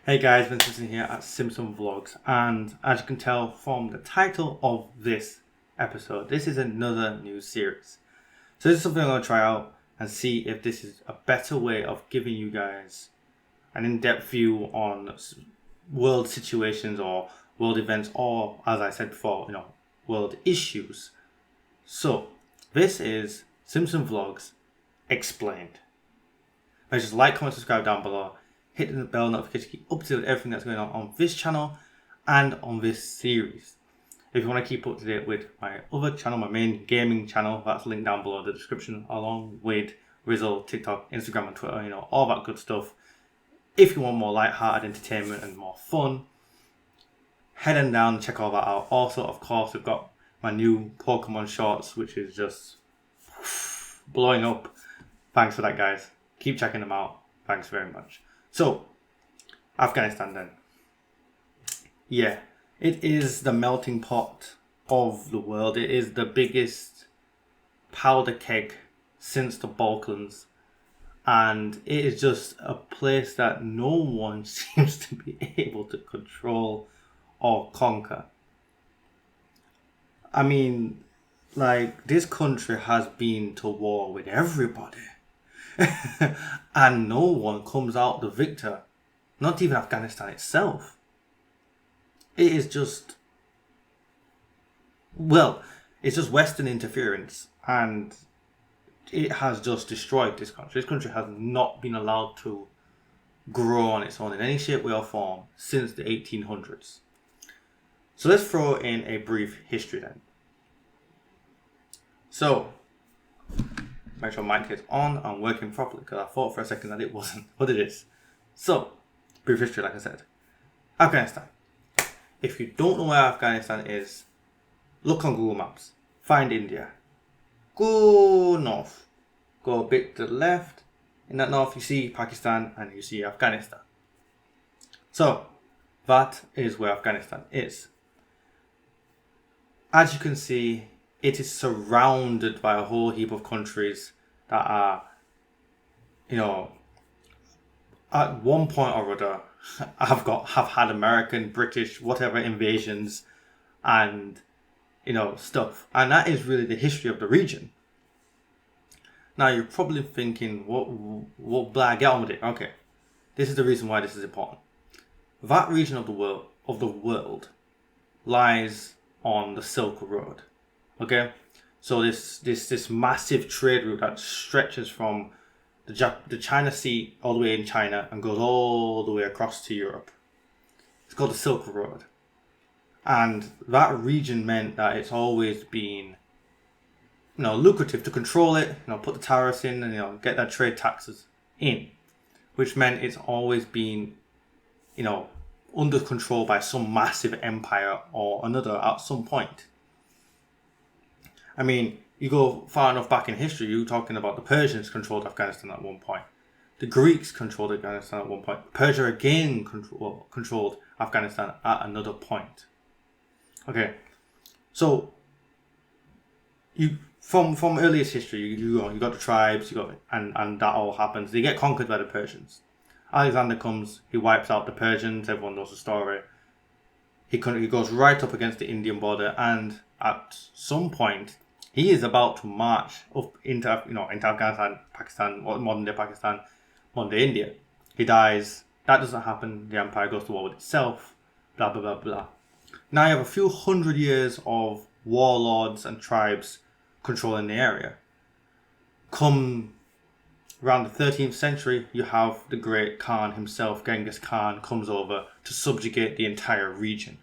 Hey guys, Vincent here at SIMPSON VLOGS, and as you can tell from the title of this episode, this is another new series. So this is something I'm going to try out and see if this is a better way of giving you guys an in-depth view on world situations or world events, or as I said before, world issues. So this is SIMPSON VLOGS Explained. Just like, comment, subscribe down below. Hit the bell notification to keep up to date with everything that's going on this channel and on this series. If you want to keep up to date with my other channel, my main gaming channel, that's linked down below in the description, along with Rizzle, TikTok, Instagram and Twitter, all that good stuff. If you want more light-hearted entertainment and more fun, head on down and check all that out. Also, of course, we've got my new Pokemon shorts, which is just blowing up. Thanks for that, guys. Keep checking them out. Thanks very much. So, Afghanistan then. Yeah, it is the melting pot of the world. It is the biggest powder keg since the Balkans. And it is just a place that no one seems to be able to control or conquer. I mean, this country has been to war with everybody. And no one comes out the victor. Not even Afghanistan itself. It is just... it's just Western interference. And it has just destroyed this country. This country has not been allowed to grow on its own in any shape, way or form since the 1800s. So let's throw in a brief history then. So... make sure mic is on and working properly, because I thought for a second that it wasn't, but it is. So, brief history, like I said. Afghanistan. If you don't know where Afghanistan is, look on Google Maps. Find India. Go north. Go a bit to the left. In that north you see Pakistan and you see Afghanistan. So, that is where Afghanistan is. As you can see, it is surrounded by a whole heap of countries that are, at one point or other, have had American, British, whatever invasions and, stuff. And that is really the history of the region. Now you're probably thinking, what blah, get on with it. Okay, this is the reason why this is important. That region of the world lies on the Silk Road. Okay, so this massive trade route that stretches from the China Sea all the way in China and goes all the way across to Europe. It's called the Silk Road, and that region meant that it's always been, lucrative to control it. Put the tariffs in and get that trade taxes in, which meant it's always been, under control by some massive empire or another at some point. I mean, you go far enough back in history, you're talking about the Persians controlled Afghanistan at one point. The Greeks controlled Afghanistan at one point. Persia again controlled Afghanistan at another point. Okay, so from earliest history, you got the tribes, and that all happens. They get conquered by the Persians. Alexander comes, he wipes out the Persians. Everyone knows the story. He goes right up against the Indian border, and at some point, he is about to march up into Afghanistan, Pakistan, modern day Pakistan, modern day India. He dies. That doesn't happen. The empire goes to war with itself. Blah, blah, blah, blah. Now you have a few hundred years of warlords and tribes controlling the area. Come around the 13th century, you have the great Khan himself, Genghis Khan, comes over to subjugate the entire region,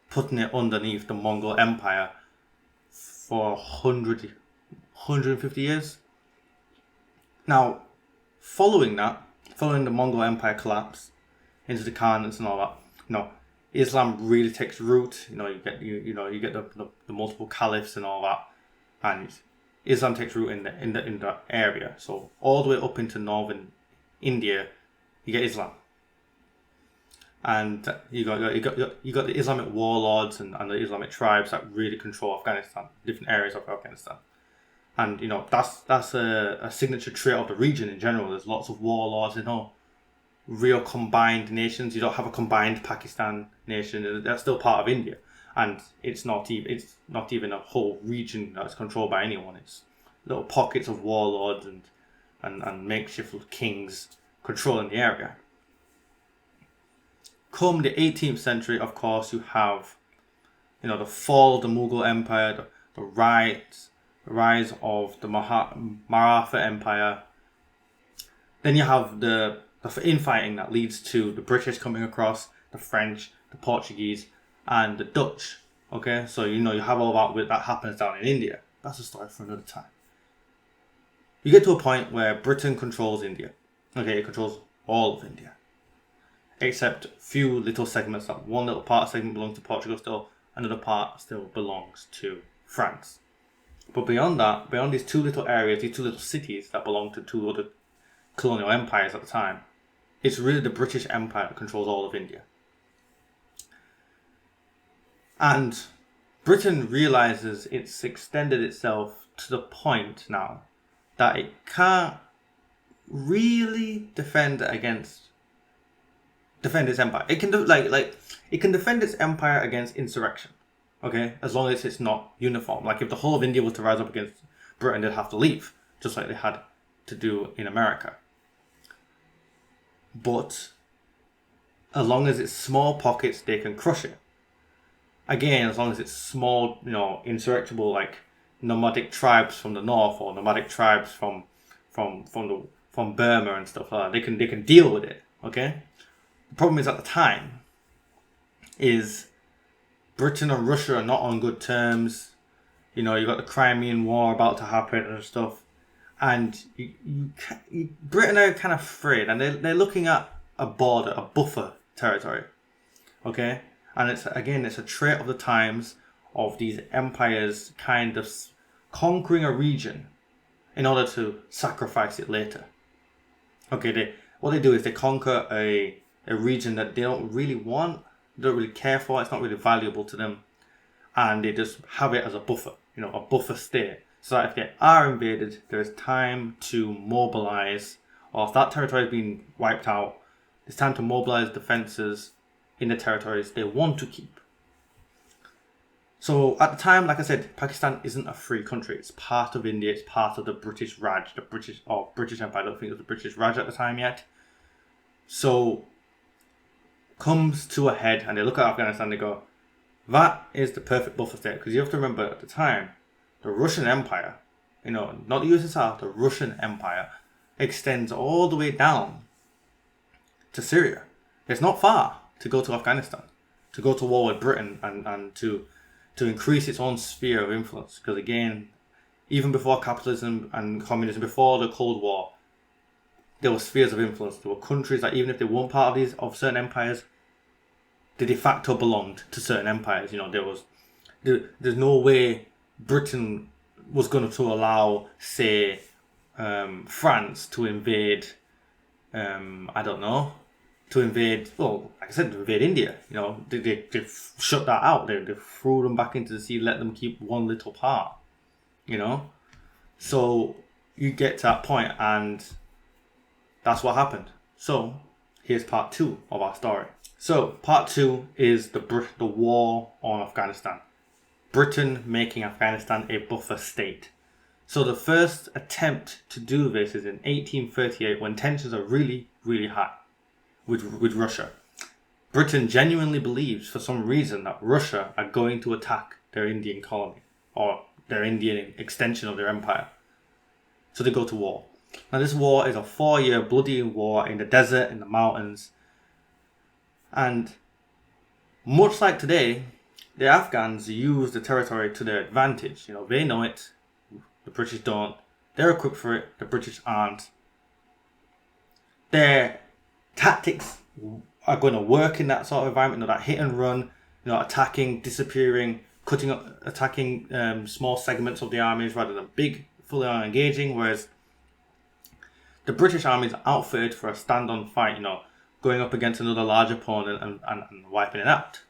putting it underneath the Mongol Empire for 150 years. Now, following the Mongol Empire collapse into the Khanates and all that, Islam really takes root. You get the multiple caliphs and all that, and Islam takes root in the area. So all the way up into northern India, you get Islam. And you got the Islamic warlords and the Islamic tribes that really control Afghanistan, different areas of Afghanistan. And that's a signature trait of the region in general. There's lots of warlords, real combined nations. You don't have a combined Pakistan nation. They're still part of India, and it's not even a whole region that's controlled by anyone. It's little pockets of warlords and makeshift kings controlling the area. Come the 18th century, of course, you have, the fall of the Mughal Empire, the rise of the Maratha Empire. Then you have the infighting that leads to the British coming across, the French, the Portuguese, and the Dutch. Okay, so you have all that happens down in India. That's a story for another time. You get to a point where Britain controls India. Okay, it controls all of India, except a few little segments. That one little segment belongs to Portugal still, another part still belongs to France. But beyond that, beyond these two little areas, these two little cities that belong to two other colonial empires at the time, it's really the British Empire that controls all of India. And Britain realizes it's extended itself to the point now that it can't really defend its empire. It can it can defend its empire against insurrection, okay, as long as it's not uniform. Like if the whole of India was to rise up against Britain, they'd have to leave, just like they had to do in America. But as long as it's small pockets, they can crush it. Again, as long as it's small, insurrectable, like nomadic tribes from the north or nomadic tribes from Burma and stuff like that, they can deal with it. Okay. The problem is at the time is Britain and Russia are not on good terms. You got the Crimean War about to happen and stuff, and Britain are kind of afraid, and they're looking at a border, a buffer territory. Okay, and it's a trait of the times of these empires kind of conquering a region in order to sacrifice it later. Okay, what they do is they conquer a region that they don't really want, don't really care for, it's not really valuable to them, and they just have it as a buffer, a buffer state, so that if they are invaded, there is time to mobilize, or if that territory has been wiped out, it's time to mobilize defenses in the territories they want to keep. So at the time, like I said, Pakistan isn't a free country. It's part of India. It's part of the British Raj, British Empire. I don't think it was the British Raj at the time yet. So comes to a head, and they look at Afghanistan and they go, that is the perfect buffer state. Because you have to remember at the time, the Russian Empire, not the USSR, the Russian Empire extends all the way down to Syria. It's not far to go to Afghanistan, to go to war with Britain and to increase its own sphere of influence. Because again, even before capitalism and communism, before the Cold War, there were spheres of influence. There were countries that even if they weren't part of certain empires, they de facto belonged to certain empires. There's no way Britain was going to allow, say, France to invade, to invade India. They shut that out. They threw them back into the sea, let them keep one little part. So you get to that point, and that's what happened. So here's part 2 of our story. So part 2 is the war on Afghanistan. Britain making Afghanistan a buffer state. So the first attempt to do this is in 1838, when tensions are really, really high with Russia. Britain genuinely believes for some reason that Russia are going to attack their Indian colony, or their Indian extension of their empire. So they go to war. Now this war is a 4-year bloody war in the desert, in the mountains. And much like today, the Afghans use the territory to their advantage. They know it, the British don't. They're equipped for it, the British aren't. Their tactics are going to work in that sort of environment, that hit and run, attacking, disappearing, attacking small segments of the armies rather than big, fully on engaging, whereas the British army is outfitted for a stand-on fight, going up against another large opponent and wiping it out.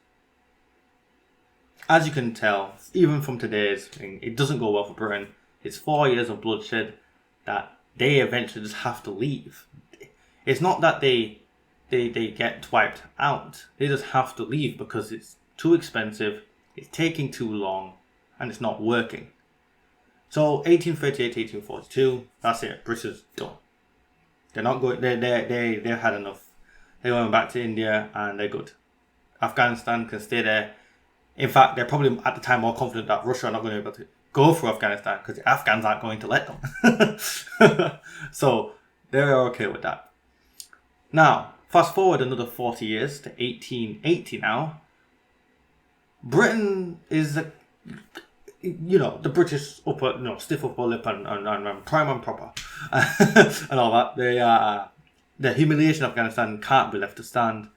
As you can tell, even from today's thing, it doesn't go well for Britain. It's 4 years of bloodshed that they eventually just have to leave. It's not that they they get wiped out. They just have to leave because it's too expensive, it's taking too long, and it's not working. So 1838, 1842, that's it. Britain's done. They're not going. They've had enough. They're going back to India and they're good. Afghanistan can stay there. In fact, they're probably at the time more confident that Russia are not going to be able to go through Afghanistan because the Afghans aren't going to let them. So they're okay with that. Now, fast forward another 40 years to 1880 now. Britain is the British stiff upper lip and prime and proper and all that. The humiliation of Afghanistan can't be left to stand.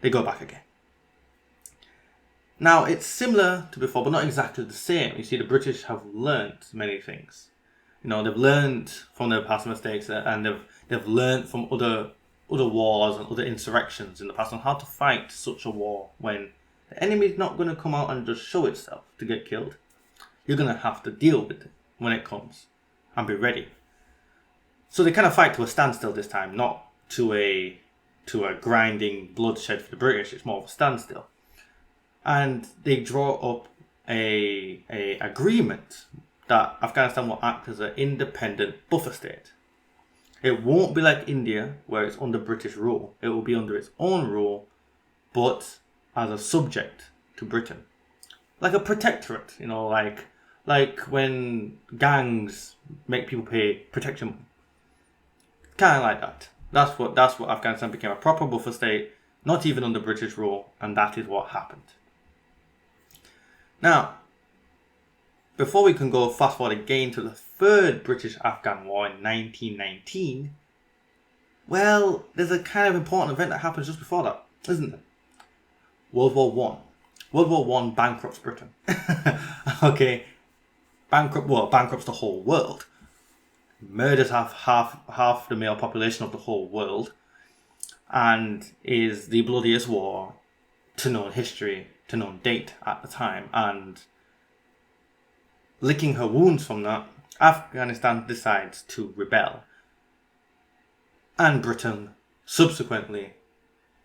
They go back again. Now, it's similar to before, but not exactly the same. You see, the British have learnt many things. They've learned from their past mistakes, and they've learnt from other wars and other insurrections in the past on how to fight such a war when the enemy's not going to come out and just show itself to get killed. You're going to have to deal with it when it comes and be ready. So they kind of fight to a standstill this time, not to a grinding bloodshed for the British. It's more of a standstill. And they draw up a agreement that Afghanistan will act as an independent buffer state. It won't be like India, where it's under British rule. It will be under its own rule, but as a subject to Britain. Like a protectorate, like when gangs make people pay protection money. Kind of like that. That's what Afghanistan became, a proper buffer state, not even under British rule, and that is what happened. Now, before we can go fast forward again to the third British-Afghan War in 1919, well, there's a kind of important event that happens just before that, isn't there? World War One. World War One bankrupts Britain. Okay, bankrupts the whole world. Murders half the male population of the whole world, and is the bloodiest war to known history, to known date at the time. And licking her wounds from that, Afghanistan decides to rebel, and Britain subsequently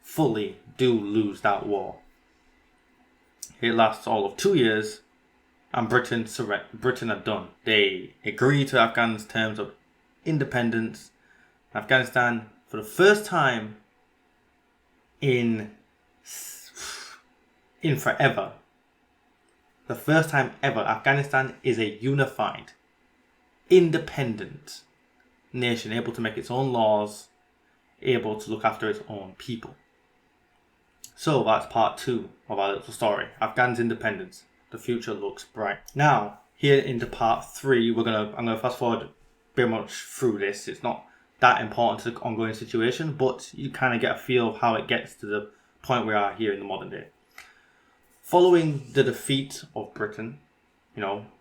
fully do lose that war. It lasts all of 2 years, and Britain are done. They agree to Afghan's terms of independence. Afghanistan, for the first time in forever, the first time ever, Afghanistan is a unified, independent nation, able to make its own laws, able to look after its own people. So that's part 2 of our little story. Afghan's independence. The future looks bright. Now, here into part 3, I'm gonna fast forward very much through this. It's not that important to the ongoing situation, but you kind of get a feel of how it gets to the point we are here in the modern day. Following the defeat of Britain,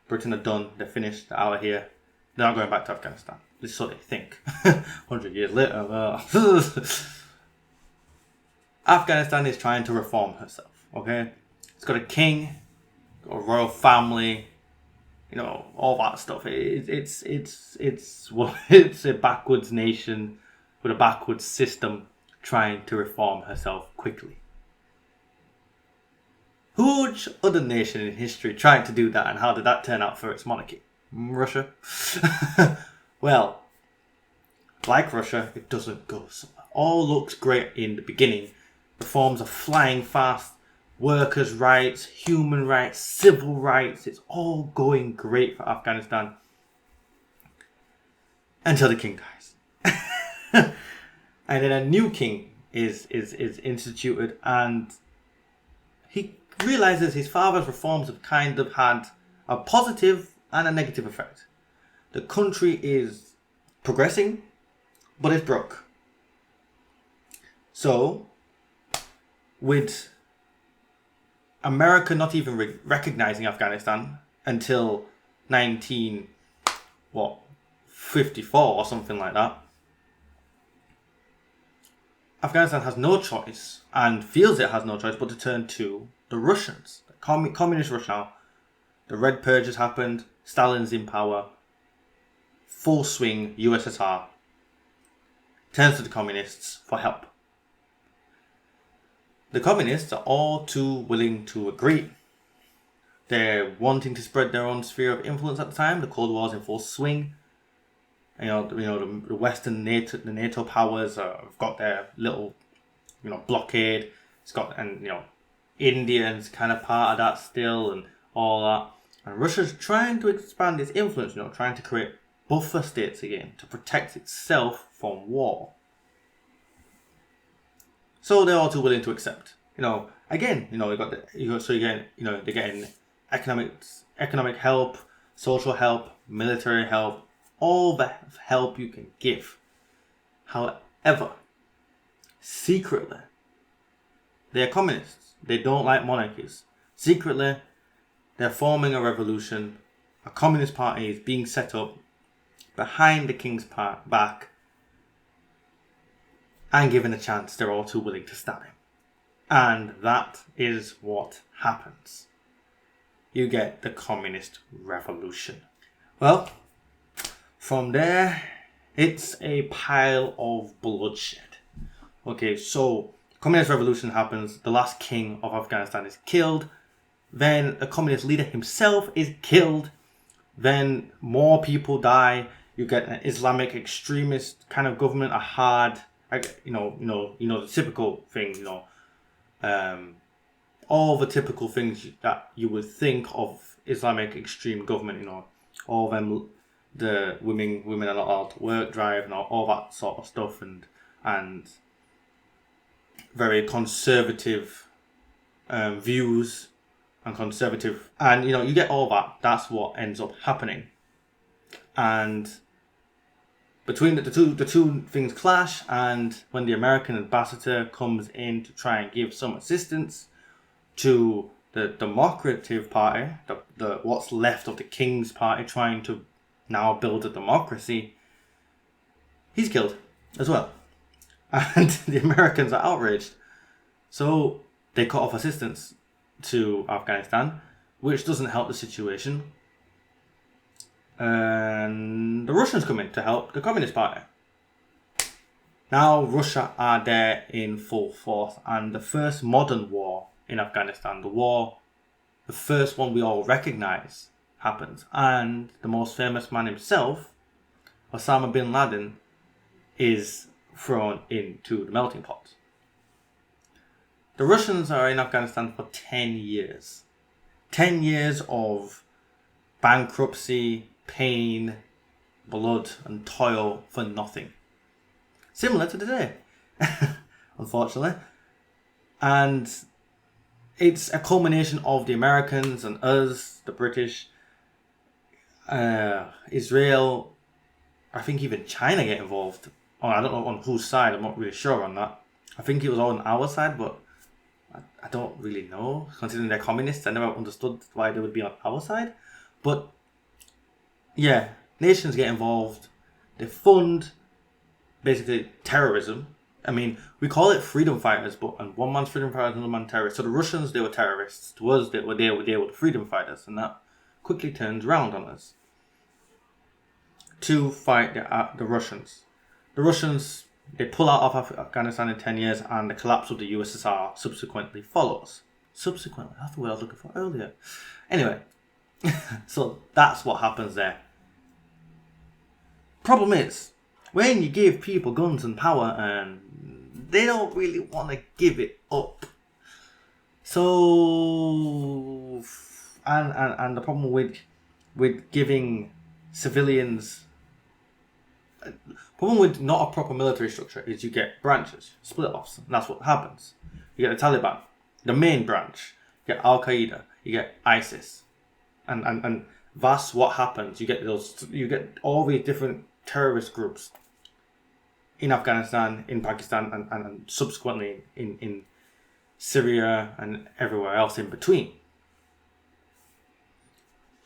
Britain are done, they're finished, they're out of here. They're not going back to Afghanistan. This is what they think. 100 years later. Afghanistan is trying to reform herself, okay? It's got a king, got a royal family, all that stuff. It's a backwards nation with a backwards system trying to reform herself quickly. Which other nation in history tried to do that, and how did that turn out for its monarchy? Russia. Well, like Russia, it doesn't go so well. All looks great in the beginning. Reforms are flying fast. Workers' rights, human rights, civil rights. It's all going great for Afghanistan. Until the king dies. And then a new king is instituted, and he realizes his father's reforms have kind of had a positive and a negative effect. The country is progressing, but it's broke. So, with America not even recognizing Afghanistan until 1954 or something like that, Afghanistan has no choice, and feels it has no choice, but to turn to the Russians. The communist Russia now. The Red Purge has happened. Stalin's in power. Full swing USSR. Turns to the communists for help. the communists are all too willing to agree. They're wanting to spread their own sphere of influence at the time. The Cold War's in full swing. The Western the NATO powers have got their little, blockade. It's got, and India's kind of part of that still, and all that. And Russia's trying to expand its influence. Trying to create buffer states again to protect itself from war. So they're all too willing to accept. Again, they're getting economic help, social help, military help, all the help you can give. However, secretly, they're communists. They don't like monarchies. Secretly, they're forming a revolution. A communist party is being set up behind the king's back, and given a chance, they're all too willing to stab him. And that is what happens. You get the communist revolution. Well, from there, it's a pile of bloodshed. Okay, so communist revolution happens. The last king of Afghanistan is killed. Then the communist leader himself is killed. Then more people die. You get an Islamic extremist kind of government, a hard, the typical thing, all the typical things that you would think of Islamic extreme government, all them, the women are not allowed to work, drive, and all that sort of stuff, and very conservative views and conservative, and you get all that. That's what ends up happening, and between the two things clash, and when the American ambassador comes in to try and give some assistance to the Democratic Party, the what's left of the King's Party, trying to now build a democracy, he's killed as well. And the Americans are outraged. So they cut off assistance to Afghanistan, which doesn't help the situation. And the Russians come in to help the Communist Party. Now Russia are there in full force, and the first modern war in Afghanistan, the first one we all recognize, happens. And the most famous man himself, Osama bin Laden, is thrown into the melting pot. The Russians are in Afghanistan for 10 years. 10 years of bankruptcy, pain, blood and toil for nothing. Similar to today, unfortunately. And it's a culmination of the Americans and us, the British, Israel, I think even China get involved. Oh, I don't know on whose side, I'm not really sure on that. I think it was all on our side, but I don't really know. Considering they're communists, I never understood why they would be on our side. But yeah, nations get involved. They fund basically terrorism. I mean, we call it freedom fighters, but and one man's freedom fighters, another man terrorists. So the Russians, they were terrorists. To us, they were the freedom fighters, and that quickly turns around on us to fight the Russians. The Russians, they pull out of Afghanistan in 10 years, and the collapse of the USSR subsequently follows. Subsequently, that's the word I was looking for earlier. Anyway, so that's what happens there. Problem is, when you give people guns and power, and they don't really want to give it up. So, and the problem with giving civilians, problem with not a proper military structure is you get branches, split-offs, and that's what happens. You get the Taliban, the main branch, you get Al-Qaeda, you get ISIS, and that's what happens. You get all these different terrorist groups in Afghanistan, in Pakistan, and subsequently in Syria and everywhere else in between.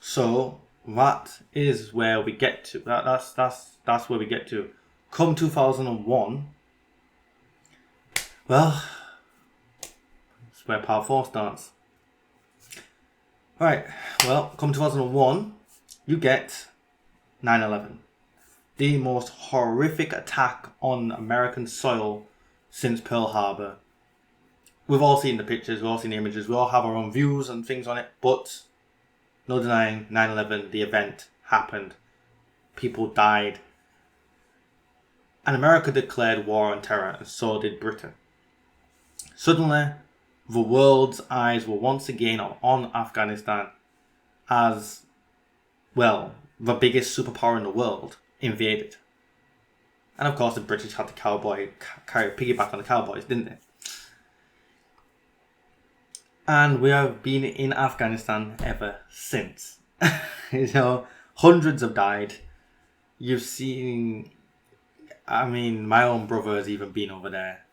So that is where we get to. That's where we get to. Come 2001, well, that's where part 4 starts. Right, well, come 2001, you get 9/11. The most horrific attack on American soil since Pearl Harbor. we've all seen the pictures, we've all seen the images, we all have our own views and things on it, but no denying 9/11, the event happened. People died. And America declared war on terror, and so did Britain. Suddenly, the world's eyes were once again on Afghanistan as, well, the biggest superpower in the world invaded. And of course the British had to piggyback on the cowboys, didn't they? And we have been in Afghanistan ever since. Hundreds have died. You've seen, my own brother has even been over there.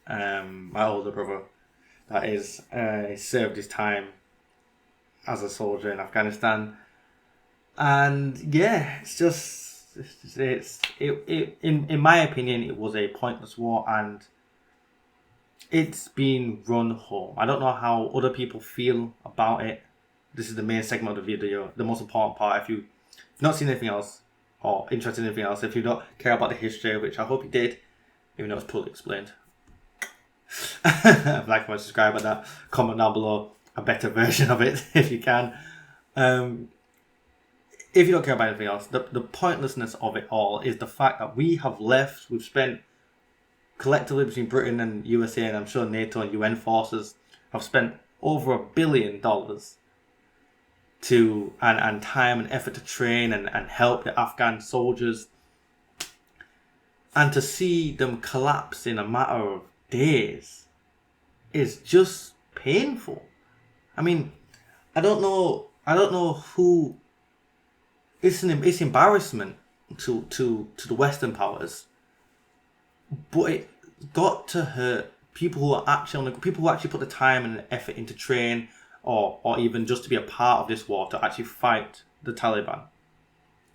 My older brother, that is, he served his time as a soldier in Afghanistan. And yeah, in my opinion, it was a pointless war, and it's been run home. I don't know how other people feel about it. This is the main segment of the video, the most important part. If you've not seen anything else or interested in anything else, if you don't care about the history, which I hope you did, even though it's poorly explained, like, comment, subscribe, and that, comment down below a better version of it if you can. If you don't care about anything else, the pointlessness of it all is the fact that we've spent collectively between Britain and USA, and I'm sure NATO and UN forces have spent over $1 billion and time and effort to train and help the Afghan soldiers, and to see them collapse in a matter of days is just painful. I don't know who. It's embarrassment to the Western powers, but it got to hurt people who are actually put the time and effort into train or even just to be a part of this war to actually fight the Taliban.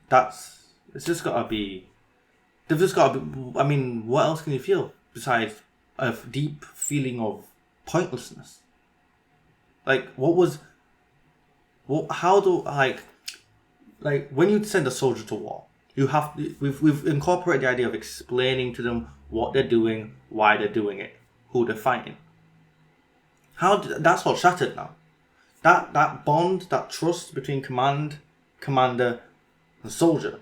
They've just got to be. What else can you feel besides a deep feeling of pointlessness? Like, when you send a soldier to war, we've incorporated the idea of explaining to them what they're doing, why they're doing it, who they're fighting. That's all shattered now. That bond, that trust between commander, and soldier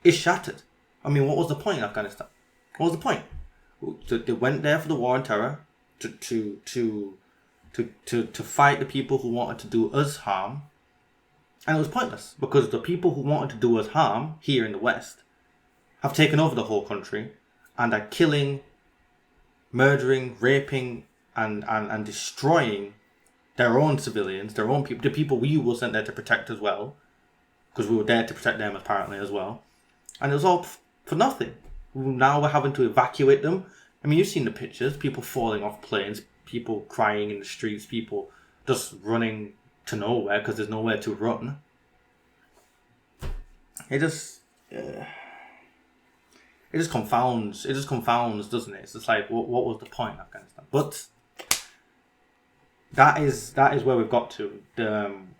is shattered. What was the point in Afghanistan? What was the point? They went there for the war on terror to fight the people who wanted to do us harm. And it was pointless, because the people who wanted to do us harm here in the West have taken over the whole country and are killing, murdering, raping, and destroying their own civilians, their own people, the people we were sent there to protect as well, because we were there to protect them apparently as well. And it was all for nothing. Now we're having to evacuate them. You've seen the pictures, people falling off planes, people crying in the streets, people just running to nowhere because there's nowhere to run. It just confounds, doesn't it? It's just like, what was the point in Afghanistan? But that is where we've got to.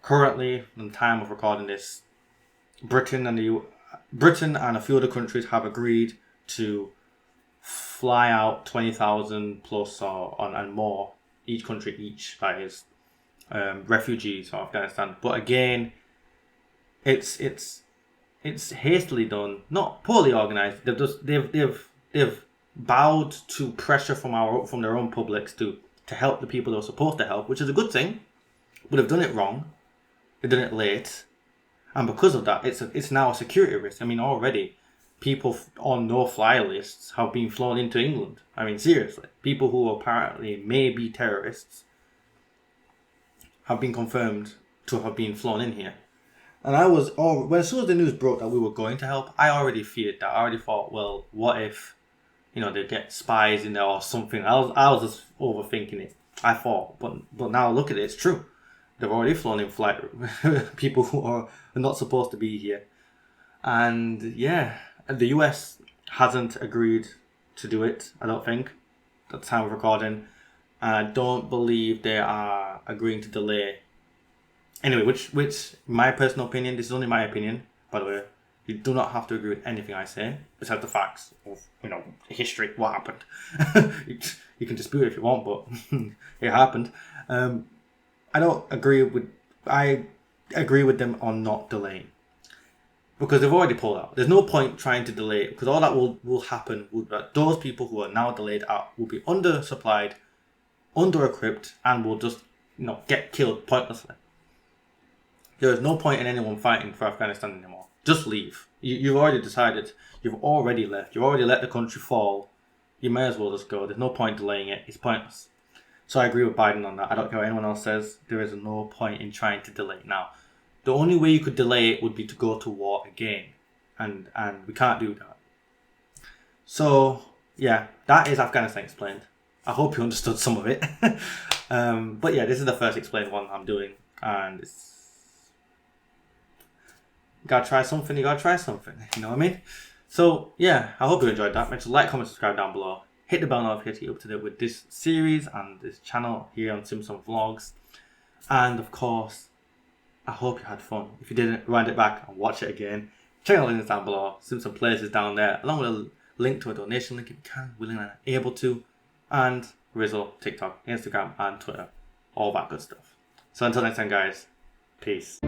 Currently, in the time of recording this, Britain and a few other countries have agreed to fly out 20,000 plus and more, each country, that is, refugees from Afghanistan. But again, it's hastily done, not poorly organised. They've bowed to pressure from their own publics to help the people they're supposed to help, which is a good thing. But they've done it wrong. They've done it late, and because of that, it's now a security risk. Already, people on no-fly lists have been flown into England. Seriously, people who apparently may be terrorists have been confirmed to have been flown in here. And as soon as the news broke that we were going to help, I already feared that. I already thought, well, what if, they get spies in there or something? I was just overthinking it. I thought, but now look at it, it's true. They've already flown in flight people who are not supposed to be here. And yeah, the US hasn't agreed to do it, I don't think, at the time of recording. And I don't believe they are agreeing to delay. Anyway, which my personal opinion, this is only my opinion, by the way. You do not have to agree with anything I say, besides the facts of, history, what happened. You can dispute it if you want, but it happened. I agree with them on not delaying. Because they've already pulled out. There's no point trying to delay it, because all that will happen would that those people who are now delayed out will be undersupplied, under-equipped, and will just get killed pointlessly. There is no point in anyone fighting for Afghanistan anymore. Just leave. You've already decided. You've already left. You've already let the country fall. You may as well just go. There's no point delaying it. It's pointless. So I agree with Biden on that. I don't care what anyone else says. There is no point in trying to delay it now. The only way you could delay it would be to go to war again. And we can't do that. So, yeah, that is Afghanistan explained. I hope you understood some of it. But yeah, this is the first explained one I'm doing. And it's... You gotta try something, you gotta try something. You know what I mean? So, yeah, I hope you enjoyed that. Make sure to like, comment, subscribe down below. Hit the bell notification to get up to date with this series and this channel here on SIMPSON VLOGS. And, of course, I hope you had fun. If you didn't, rewind it back and watch it again. Check out the links down below. SIMPSON places down there, along with a link to a donation link if you can, willing and able to. And Rizzle, TikTok, Instagram, and Twitter. All that good stuff. So until next time, guys. Peace.